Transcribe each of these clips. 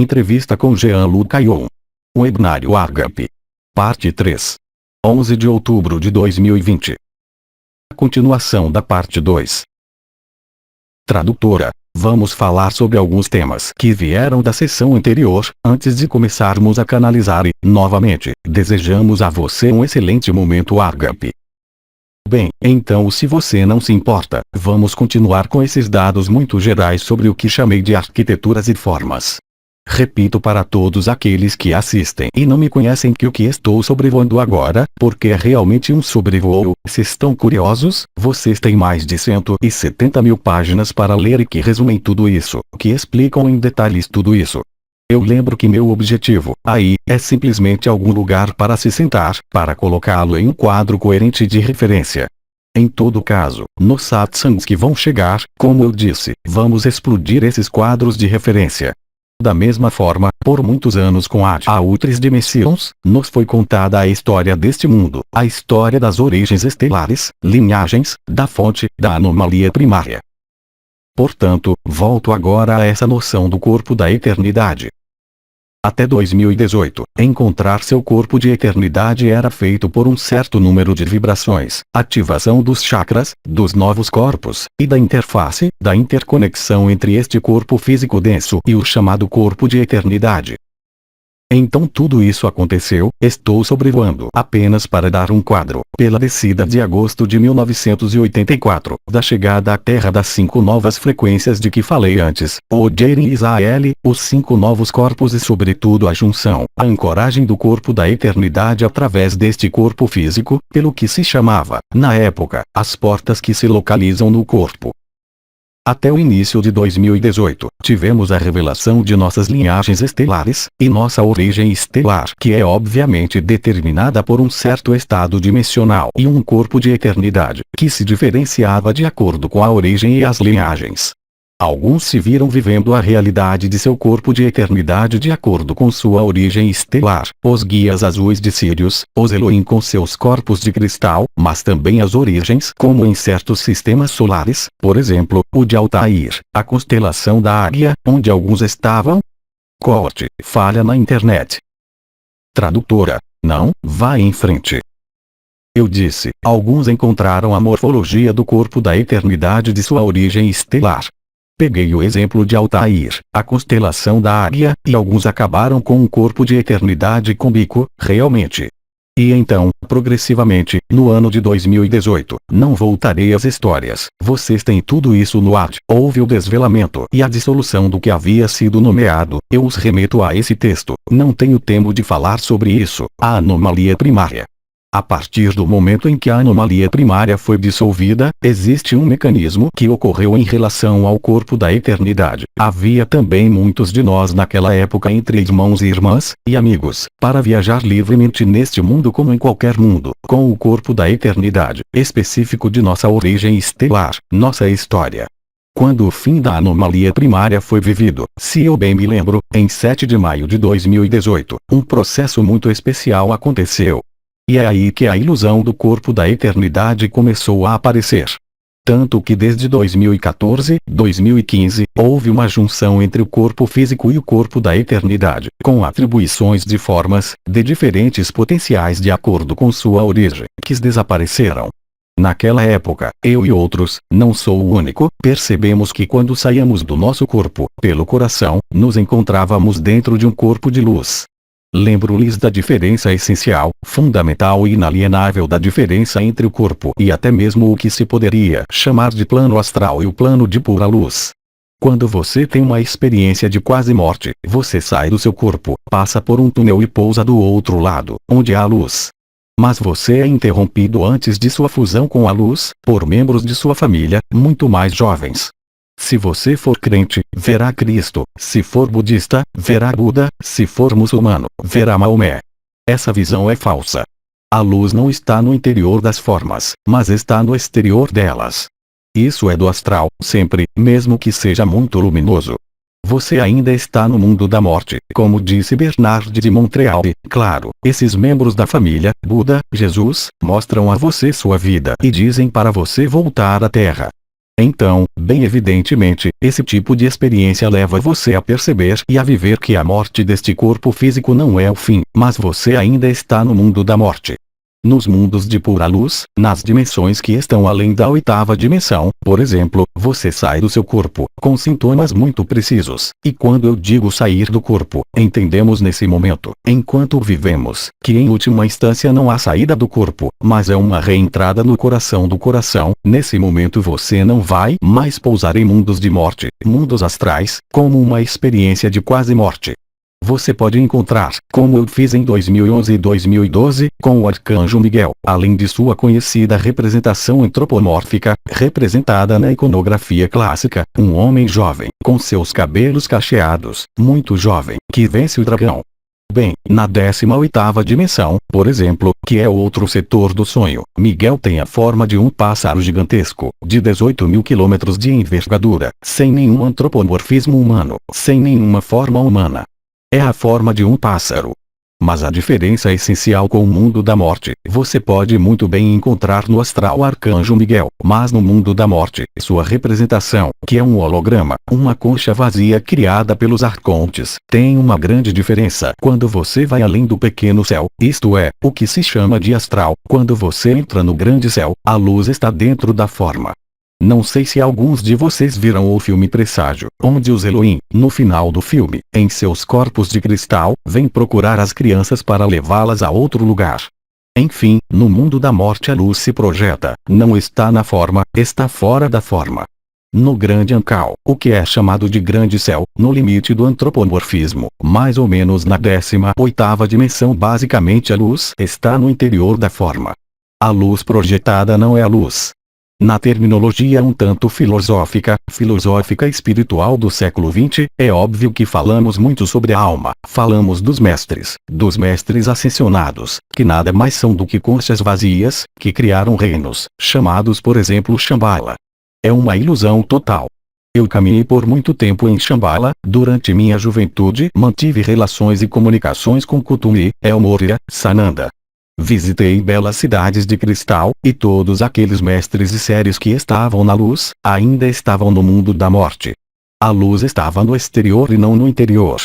Entrevista com Jean-Luc Caillon. Webinário Agape. Parte 3. 11 de outubro de 2020. Continuação da parte 2. Tradutora. Vamos falar sobre alguns temas que vieram da sessão anterior. Antes de começarmos a canalizar e, novamente, desejamos a você um excelente momento Agape. Bem, então se você não se importa, vamos continuar com esses dados muito gerais sobre o que chamei de arquiteturas e formas. Repito para todos aqueles que assistem e não me conhecem que o que estou sobrevoando agora, porque é realmente um sobrevoo. Se estão curiosos, vocês têm mais de 170 mil páginas para ler e que resumem tudo isso, que explicam em detalhes tudo isso. Eu lembro que meu objetivo, aí, é simplesmente algum lugar para se sentar, para colocá-lo em um quadro coerente de referência. Em todo caso, nos satsangs que vão chegar, como eu disse, vamos explodir esses quadros de referência. Da mesma forma, por muitos anos com Ad Outris Dimensions, nos foi contada a história deste mundo, a história das origens estelares, linhagens, da fonte, da anomalia primária. Portanto, volto agora a essa noção do corpo da eternidade. Até 2018, encontrar seu corpo de eternidade era feito por um certo número de vibrações, ativação dos chakras, dos novos corpos, e da interface, da interconexão entre este corpo físico denso e o chamado corpo de eternidade. Então tudo isso aconteceu. Estou sobrevoando apenas para dar um quadro, pela descida de agosto de 1984, da chegada à Terra das 5 novas frequências de que falei antes, o Jeren Israel, os 5 novos corpos e sobretudo a junção, a ancoragem do corpo da eternidade através deste corpo físico, pelo que se chamava, na época, as portas que se localizam no corpo. Até o início de 2018, tivemos a revelação de nossas linhagens estelares, e nossa origem estelar, que é obviamente determinada por um certo estado dimensional e um corpo de eternidade, que se diferenciava de acordo com a origem e as linhagens. Alguns se viram vivendo a realidade de seu corpo de eternidade de acordo com sua origem estelar, os guias azuis de Sirius, os Elohim com seus corpos de cristal, mas também as origens como em certos sistemas solares, por exemplo, o de Altair, a constelação da Águia, onde alguns estavam. Corte, falha na internet. Tradutora. Não, vá em frente. Eu disse, alguns encontraram a morfologia do corpo da eternidade de sua origem estelar. Peguei o exemplo de Altair, a constelação da Águia, e alguns acabaram com um corpo de eternidade com bico, realmente. E então, progressivamente, no ano de 2018, não voltarei às histórias, vocês têm tudo isso no ar, houve o desvelamento e a dissolução do que havia sido nomeado, eu os remeto a esse texto, não tenho tempo de falar sobre isso, a anomalia primária. A partir do momento em que a anomalia primária foi dissolvida, existe um mecanismo que ocorreu em relação ao corpo da eternidade. Havia também muitos de nós naquela época entre irmãos e irmãs, e amigos, para viajar livremente neste mundo como em qualquer mundo, com o corpo da eternidade, específico de nossa origem estelar, nossa história. Quando o fim da anomalia primária foi vivido, se eu bem me lembro, em 7 de maio de 2018, um processo muito especial aconteceu. E é aí que a ilusão do corpo da eternidade começou a aparecer. Tanto que desde 2014, 2015, houve uma junção entre o corpo físico e o corpo da eternidade, com atribuições de formas, de diferentes potenciais de acordo com sua origem, que desapareceram. Naquela época, eu e outros, não sou o único, percebemos que quando saíamos do nosso corpo, pelo coração, nos encontrávamos dentro de um corpo de luz. Lembro-lhes da diferença essencial, fundamental e inalienável da diferença entre o corpo e até mesmo o que se poderia chamar de plano astral e o plano de pura luz. Quando você tem uma experiência de quase morte, você sai do seu corpo, passa por um túnel e pousa do outro lado, onde há luz. Mas você é interrompido antes de sua fusão com a luz, por membros de sua família, muito mais jovens. Se você for crente, verá Cristo, se for budista, verá Buda, se for muçulmano, verá Maomé. Essa visão é falsa. A luz não está no interior das formas, mas está no exterior delas. Isso é do astral, sempre, mesmo que seja muito luminoso. Você ainda está no mundo da morte, como disse Bernard de Montreal. Claro, esses membros da família, Buda, Jesus, mostram a você sua vida e dizem para você voltar à Terra. Então, bem evidentemente, esse tipo de experiência leva você a perceber e a viver que a morte deste corpo físico não é o fim, mas você ainda está no mundo da morte. Nos mundos de pura luz, nas dimensões que estão além da oitava dimensão, por exemplo, você sai do seu corpo, com sintomas muito precisos, e quando eu digo sair do corpo, entendemos nesse momento, enquanto vivemos, que em última instância não há saída do corpo, mas é uma reentrada no coração do coração. Nesse momento você não vai mais pousar em mundos de morte, mundos astrais, como uma experiência de quase morte. Você pode encontrar, como eu fiz em 2011 e 2012, com o Arcanjo Miguel, além de sua conhecida representação antropomórfica, representada na iconografia clássica, um homem jovem, com seus cabelos cacheados, muito jovem, que vence o dragão. Bem, na 18ª dimensão, por exemplo, que é outro setor do sonho, Miguel tem a forma de um pássaro gigantesco, de 18.000 quilômetros de envergadura, sem nenhum antropomorfismo humano, sem nenhuma forma humana. É a forma de um pássaro. Mas a diferença essencial com o mundo da morte, você pode muito bem encontrar no astral Arcanjo Miguel, mas no mundo da morte, sua representação, que é um holograma, uma concha vazia criada pelos arcontes, tem uma grande diferença. Quando você vai além do pequeno céu, isto é, o que se chama de astral, quando você entra no grande céu, a luz está dentro da forma. Não sei se alguns de vocês viram o filme Presságio, onde os Elohim, no final do filme, em seus corpos de cristal, vêm procurar as crianças para levá-las a outro lugar. Enfim, no mundo da morte a luz se projeta, não está na forma, está fora da forma. No grande Ankal, o que é chamado de grande céu, no limite do antropomorfismo, mais ou menos na 18ª dimensão, basicamente a luz está no interior da forma. A luz projetada não é a luz. Na terminologia um tanto filosófica espiritual do século XX, é óbvio que falamos muito sobre a alma, falamos dos mestres ascensionados, que nada mais são do que conchas vazias, que criaram reinos, chamados por exemplo Shambhala. É uma ilusão total. Eu caminhei por muito tempo em Shambhala, durante minha juventude mantive relações e comunicações com Kutumi, Elmoria, Sananda. Visitei belas cidades de cristal, e todos aqueles mestres e seres que estavam na luz, ainda estavam no mundo da morte. A luz estava no exterior e não no interior.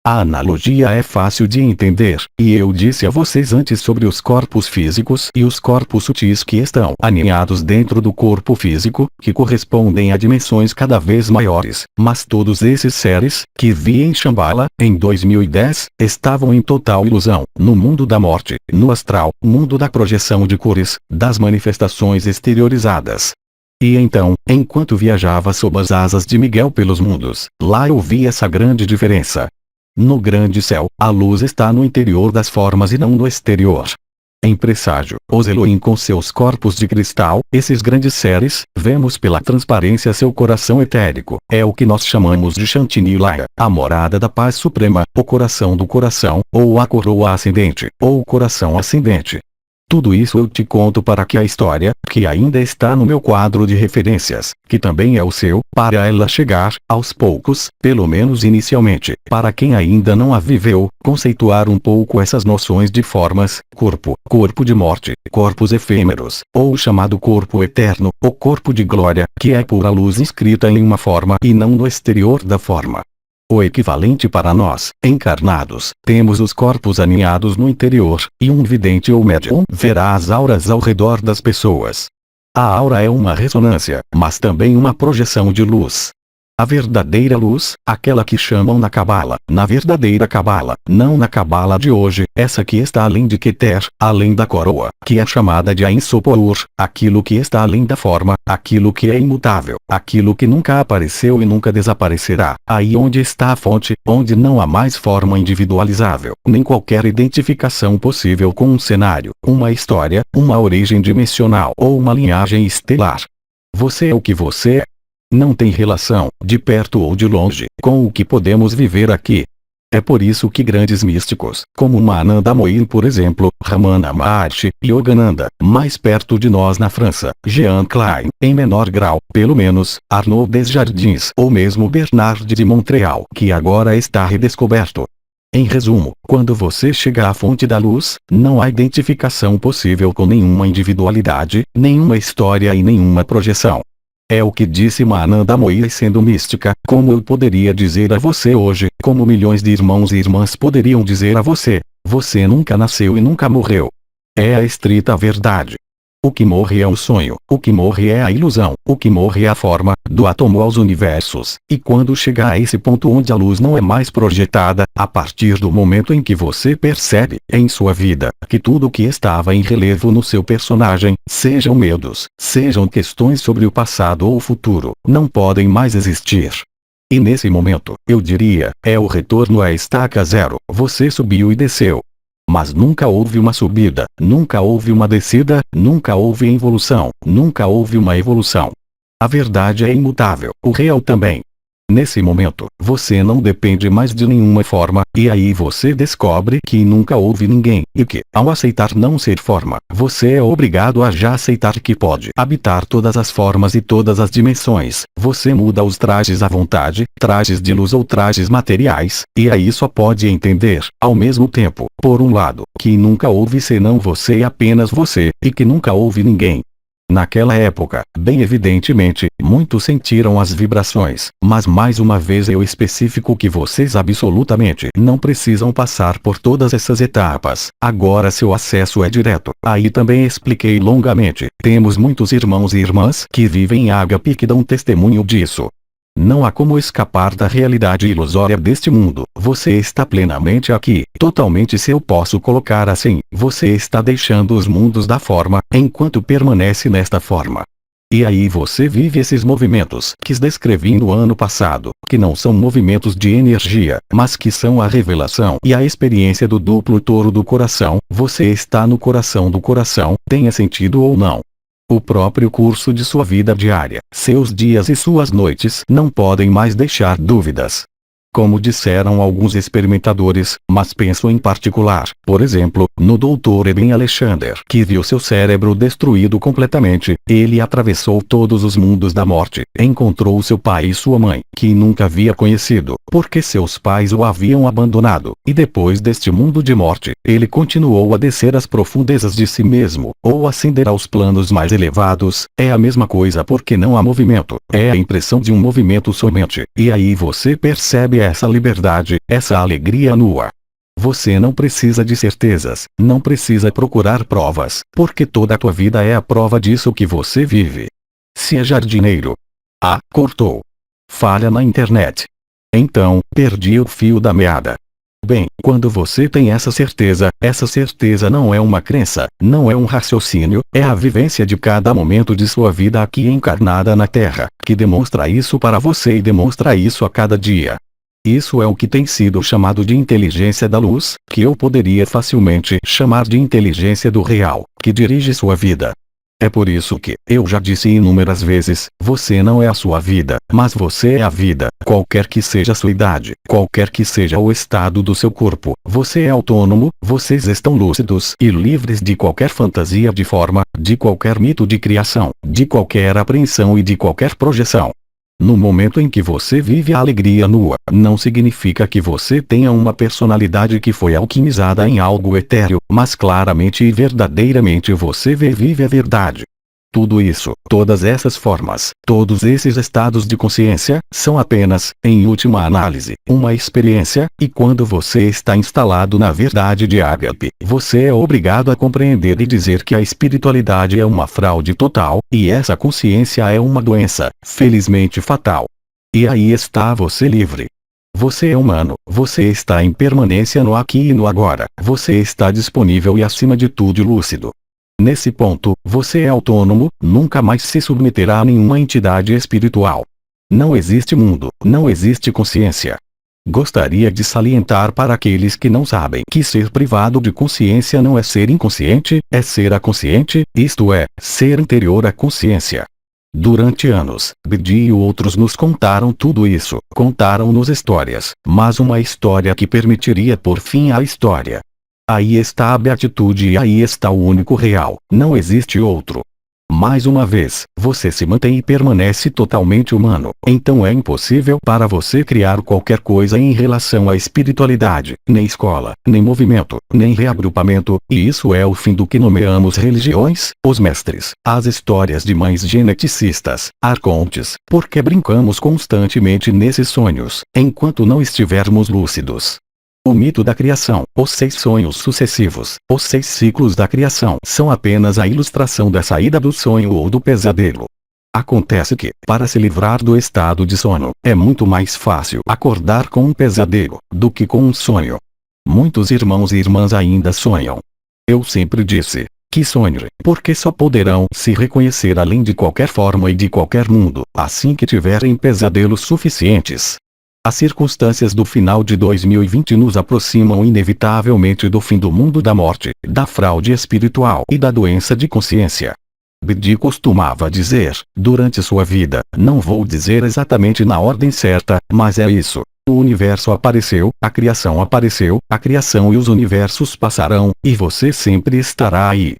A analogia é fácil de entender, e eu disse a vocês antes sobre os corpos físicos e os corpos sutis que estão aninhados dentro do corpo físico, que correspondem a dimensões cada vez maiores, mas todos esses seres, que vi em Shambhala, em 2010, estavam em total ilusão, no mundo da morte, no astral, mundo da projeção de cores, das manifestações exteriorizadas. E então, enquanto viajava sob as asas de Miguel pelos mundos, lá eu vi essa grande diferença. No grande céu, a luz está no interior das formas e não no exterior. Em Presságio, os Elohim com seus corpos de cristal, esses grandes seres, vemos pela transparência seu coração etérico, é o que nós chamamos de Shantinilaya, a morada da paz suprema, o coração do coração, ou a coroa ascendente, ou o coração ascendente. Tudo isso eu te conto para que a história, que ainda está no meu quadro de referências, que também é o seu, para ela chegar, aos poucos, pelo menos inicialmente, para quem ainda não a viveu, conceituar um pouco essas noções de formas, corpo de morte, corpos efêmeros, ou o chamado corpo eterno, o corpo de glória, que é pura luz inscrita em uma forma e não no exterior da forma. O equivalente para nós, encarnados, temos os corpos aninhados no interior, e um vidente ou médium verá as auras ao redor das pessoas. A aura é uma ressonância, mas também uma projeção de luz. A verdadeira luz, aquela que chamam na Cabala, na verdadeira Cabala, não na Cabala de hoje, essa que está além de Keter, além da coroa, que é chamada de Ein Sopour, aquilo que está além da forma, aquilo que é imutável, aquilo que nunca apareceu e nunca desaparecerá, aí onde está a fonte, onde não há mais forma individualizável, nem qualquer identificação possível com um cenário, uma história, uma origem dimensional ou uma linhagem estelar. Você é o que você é. Não tem relação, de perto ou de longe, com o que podemos viver aqui. É por isso que grandes místicos, como Mananda Mohin por exemplo, Ramana Maharshi, Yogananda, mais perto de nós na França, Jean Klein, em menor grau, pelo menos, Arnaud Desjardins ou mesmo Bernard de Montreal, que agora está redescoberto. Em resumo, quando você chega à fonte da luz, não há identificação possível com nenhuma individualidade, nenhuma história e nenhuma projeção. É o que disse Mahananda Mohi, sendo mística, como eu poderia dizer a você hoje, como milhões de irmãos e irmãs poderiam dizer a você: você nunca nasceu e nunca morreu. É a estrita verdade. O que morre é o sonho, o que morre é a ilusão, o que morre é a forma, do átomo aos universos, e quando chegar a esse ponto onde a luz não é mais projetada, a partir do momento em que você percebe, em sua vida, que tudo que estava em relevo no seu personagem, sejam medos, sejam questões sobre o passado ou o futuro, não podem mais existir. E nesse momento, eu diria, é o retorno à estaca zero, você subiu e desceu. Mas nunca houve uma subida, nunca houve uma descida, nunca houve involução, nunca houve uma evolução. A verdade é imutável, o real também. Nesse momento, você não depende mais de nenhuma forma, e aí você descobre que nunca houve ninguém, e que, ao aceitar não ser forma, você é obrigado a já aceitar que pode habitar todas as formas e todas as dimensões. Você muda os trajes à vontade, trajes de luz ou trajes materiais, e aí só pode entender, ao mesmo tempo, por um lado, que nunca houve senão você e apenas você, e que nunca houve ninguém. Naquela época, bem evidentemente, muitos sentiram as vibrações, mas mais uma vez eu especifico que vocês absolutamente não precisam passar por todas essas etapas, agora seu acesso é direto. Aí também expliquei longamente, temos muitos irmãos e irmãs que vivem em ágape que dão testemunho disso. Não há como escapar da realidade ilusória deste mundo, você está plenamente aqui, totalmente se eu posso colocar assim, você está deixando os mundos da forma, enquanto permanece nesta forma. E aí você vive esses movimentos que descrevi no ano passado, que não são movimentos de energia, mas que são a revelação e a experiência do duplo touro do coração, você está no coração do coração, tenha sentido ou não. O próprio curso de sua vida diária, seus dias e suas noites não podem mais deixar dúvidas. Como disseram alguns experimentadores, mas penso em particular, por exemplo, no Dr. Eben Alexander, que viu seu cérebro destruído completamente. Ele atravessou todos os mundos da morte, encontrou seu pai e sua mãe, que nunca havia conhecido, porque seus pais o haviam abandonado, e depois deste mundo de morte, ele continuou a descer às profundezas de si mesmo, ou ascender aos planos mais elevados. É a mesma coisa porque não há movimento, é a impressão de um movimento somente, e aí você percebe essa liberdade, essa alegria nua. Você não precisa de certezas, não precisa procurar provas, porque toda a tua vida é a prova disso que você vive. Se é jardineiro. Ah, cortou. Falha na internet. Então, perdi o fio da meada. Bem, quando você tem essa certeza não é uma crença, não é um raciocínio, é a vivência de cada momento de sua vida aqui encarnada na Terra, que demonstra isso para você e demonstra isso a cada dia. Isso é o que tem sido chamado de inteligência da luz, que eu poderia facilmente chamar de inteligência do real, que dirige sua vida. É por isso que, eu já disse inúmeras vezes, você não é a sua vida, mas você é a vida, qualquer que seja a sua idade, qualquer que seja o estado do seu corpo, você é autônomo, vocês estão lúcidos e livres de qualquer fantasia de forma, de qualquer mito de criação, de qualquer apreensão e de qualquer projeção. No momento em que você vive a alegria nua, não significa que você tenha uma personalidade que foi alquimizada em algo etéreo, mas claramente e verdadeiramente você vive a verdade. Tudo isso, todas essas formas, todos esses estados de consciência, são apenas, em última análise, uma experiência, e quando você está instalado na verdade de ágape, você é obrigado a compreender e dizer que a espiritualidade é uma fraude total, e essa consciência é uma doença, felizmente fatal. E aí está você livre. Você é humano, você está em permanência no aqui e no agora, você está disponível e acima de tudo lúcido. Nesse ponto, você é autônomo, nunca mais se submeterá a nenhuma entidade espiritual. Não existe mundo, não existe consciência. Gostaria de salientar para aqueles que não sabem que ser privado de consciência não é ser inconsciente, é ser aconsciente, isto é, ser anterior à consciência. Durante anos, Bidi e outros nos contaram tudo isso, contaram-nos histórias, mas uma história que permitiria pôr fim à história. Aí está a beatitude e aí está o único real, não existe outro. Mais uma vez, você se mantém e permanece totalmente humano. Então é impossível para você criar qualquer coisa em relação à espiritualidade, nem escola, nem movimento, nem reagrupamento, e isso é o fim do que nomeamos religiões, os mestres, as histórias de mães geneticistas, arcontes, porque brincamos constantemente nesses sonhos, enquanto não estivermos lúcidos. O mito da criação, os 6 sonhos sucessivos, os 6 ciclos da criação são apenas a ilustração da saída do sonho ou do pesadelo. Acontece que, para se livrar do estado de sono, é muito mais fácil acordar com um pesadelo, do que com um sonho. Muitos irmãos e irmãs ainda sonham. Eu sempre disse, que sonhem, porque só poderão se reconhecer além de qualquer forma e de qualquer mundo, assim que tiverem pesadelos suficientes. As circunstâncias do final de 2020 nos aproximam inevitavelmente do fim do mundo da morte, da fraude espiritual e da doença de consciência. Bedi costumava dizer, durante sua vida, não vou dizer exatamente na ordem certa, mas é isso. O universo apareceu, a criação e os universos passarão, e você sempre estará aí.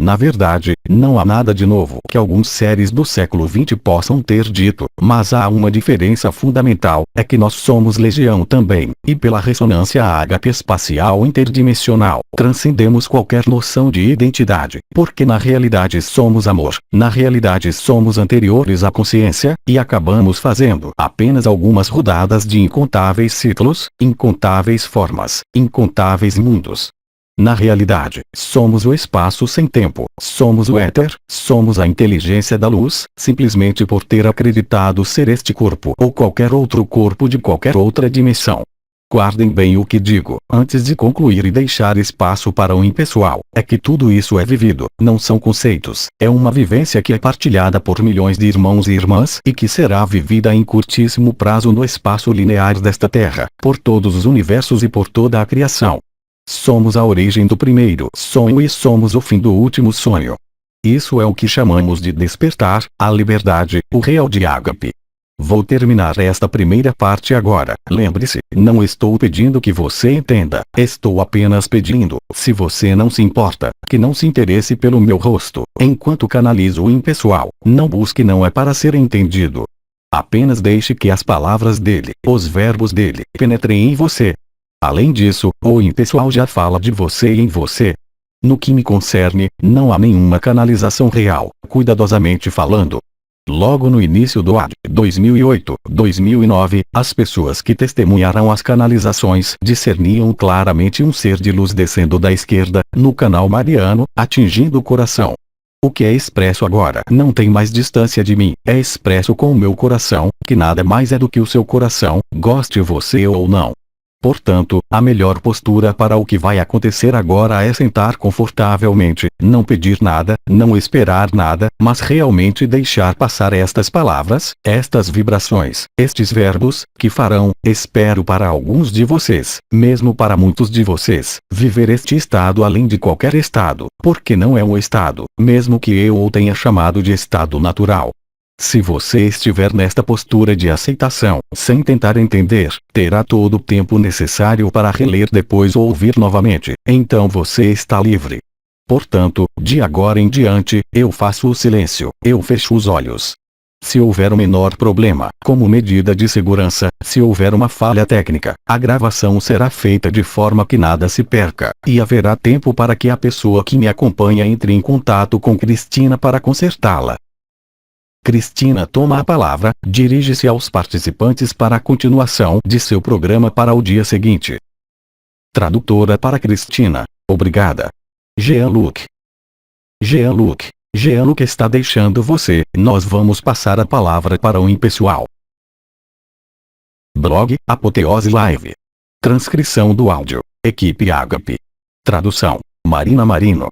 Na verdade, não há nada de novo que alguns seres do século XX possam ter dito, mas há uma diferença fundamental, é que nós somos legião também, e pela ressonância ágape espacial interdimensional, transcendemos qualquer noção de identidade, porque na realidade somos amor, na realidade somos anteriores à consciência, e acabamos fazendo apenas algumas rodadas de incontáveis ciclos, incontáveis formas, incontáveis mundos. Na realidade, somos o espaço sem tempo, somos o éter, somos a inteligência da luz, simplesmente por ter acreditado ser este corpo ou qualquer outro corpo de qualquer outra dimensão. Guardem bem o que digo, antes de concluir e deixar espaço para o impessoal, é que tudo isso é vivido, não são conceitos, é uma vivência que é partilhada por milhões de irmãos e irmãs e que será vivida em curtíssimo prazo no espaço linear desta Terra, por todos os universos e por toda a criação. Somos a origem do primeiro sonho e somos o fim do último sonho. Isso é o que chamamos de despertar, a liberdade, o real de ágape. Vou terminar esta primeira parte agora. Lembre-se, não estou pedindo que você entenda, estou apenas pedindo, se você não se importa, que não se interesse pelo meu rosto, enquanto canalizo o impessoal, não busque, não é para ser entendido. Apenas deixe que as palavras dele, os verbos dele, penetrem em você. Além disso, o impessoal já fala de você e em você. No que me concerne, não há nenhuma canalização real, cuidadosamente falando. Logo no início do AD 2008, 2009, as pessoas que testemunharam as canalizações discerniam claramente um ser de luz descendo da esquerda, no canal mariano, atingindo o coração. O que é expresso agora não tem mais distância de mim, é expresso com o meu coração, que nada mais é do que o seu coração, goste você ou não. Portanto, a melhor postura para o que vai acontecer agora é sentar confortavelmente, não pedir nada, não esperar nada, mas realmente deixar passar estas palavras, estas vibrações, estes verbos, que farão, espero para alguns de vocês, mesmo para muitos de vocês, viver este estado além de qualquer estado, porque não é um estado, mesmo que eu o tenha chamado de estado natural. Se você estiver nesta postura de aceitação, sem tentar entender, terá todo o tempo necessário para reler depois ou ouvir novamente, então você está livre. Portanto, de agora em diante, eu faço o silêncio, eu fecho os olhos. Se houver o menor problema, como medida de segurança, se houver uma falha técnica, a gravação será feita de forma que nada se perca, e haverá tempo para que a pessoa que me acompanha entre em contato com Cristina para consertá-la. Cristina toma a palavra, dirige-se aos participantes para a continuação de seu programa para o dia seguinte. Tradutora para Cristina. Obrigada. Jean-Luc. Jean-Luc está deixando você, nós vamos passar a palavra para o impessoal. Blog, Apoteose Live. Transcrição do áudio, equipe Ágape. Tradução, Marina Marino.